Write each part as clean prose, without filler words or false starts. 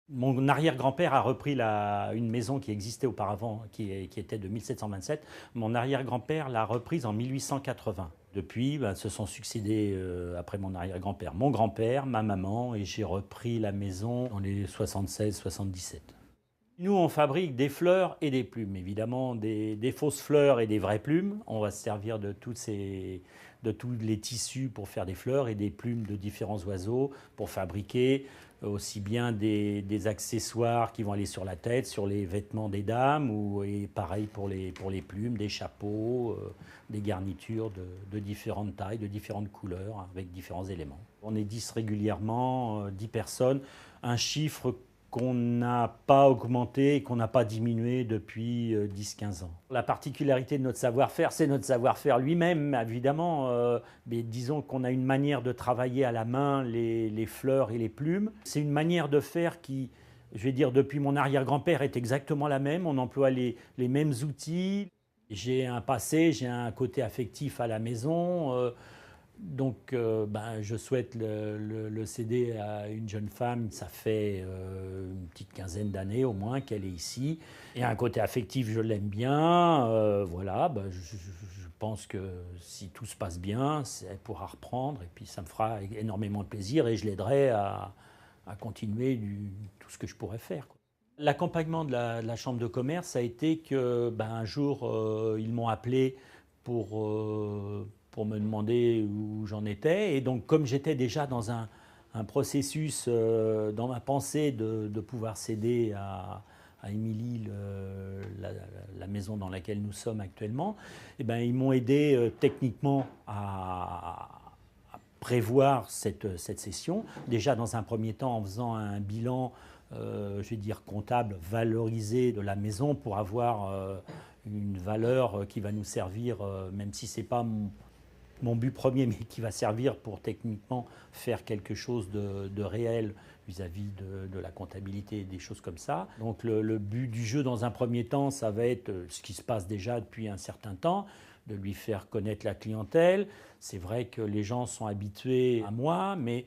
Mon arrière-grand-père a repris une maison qui existait auparavant, qui était de 1727. Mon arrière-grand-père l'a reprise en 1880. Depuis, se sont succédés, après mon arrière-grand-père, mon grand-père, ma maman, et j'ai repris la maison dans les 76-77. Nous, on fabrique des fleurs et des plumes, évidemment, des fausses fleurs et des vraies plumes. On va se servir de tous les tissus pour faire des fleurs et des plumes de différents oiseaux pour fabriquer aussi bien des accessoires qui vont aller sur la tête, sur les vêtements des dames, et pareil pour les plumes, des chapeaux, des garnitures de différentes tailles, de différentes couleurs, avec différents éléments. On est 10 régulièrement, 10 personnes, un chiffre qu'on n'a pas augmenté et qu'on n'a pas diminué depuis 10-15 ans. La particularité de notre savoir-faire, c'est notre savoir-faire lui-même, évidemment, mais disons qu'on a une manière de travailler à la main les fleurs et les plumes. C'est une manière de faire qui, je vais dire, depuis mon arrière-grand-père est exactement la même. On emploie les mêmes outils. J'ai un passé, j'ai un côté affectif à la maison. Donc, je souhaite le céder à une jeune femme. Ça fait une petite quinzaine d'années au moins qu'elle est ici. Et un côté affectif, je l'aime bien. Voilà, je pense que si tout se passe bien, elle pourra reprendre. Et puis, ça me fera énormément de plaisir et je l'aiderai à continuer tout ce que je pourrais faire, quoi. L'accompagnement de la chambre de commerce a été que, un jour, ils m'ont appelé pour me demander où j'en étais. Et donc, comme j'étais déjà dans un processus dans ma pensée de pouvoir céder à Émilie la maison dans laquelle nous sommes actuellement, ils m'ont aidé techniquement à prévoir cette session. Déjà, dans un premier temps, en faisant un bilan, je vais dire comptable, valorisé de la maison pour avoir une valeur qui va nous servir, même si ce n'est pas mon but premier, mais qui va servir pour techniquement faire quelque chose de réel vis-à-vis de la comptabilité et des choses comme ça. Donc le but du jeu dans un premier temps, ça va être ce qui se passe déjà depuis un certain temps, de lui faire connaître la clientèle. C'est vrai que les gens sont habitués à moi, mais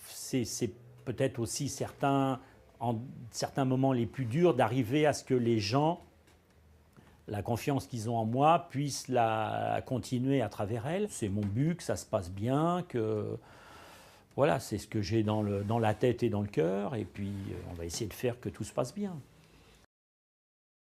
c'est peut-être aussi en certains moments les plus durs d'arriver à ce que les gens, la confiance qu'ils ont en moi, puissent la continuer à travers elle. C'est mon but, que ça se passe bien, que voilà, c'est ce que j'ai dans la tête et dans le cœur, et puis on va essayer de faire que tout se passe bien.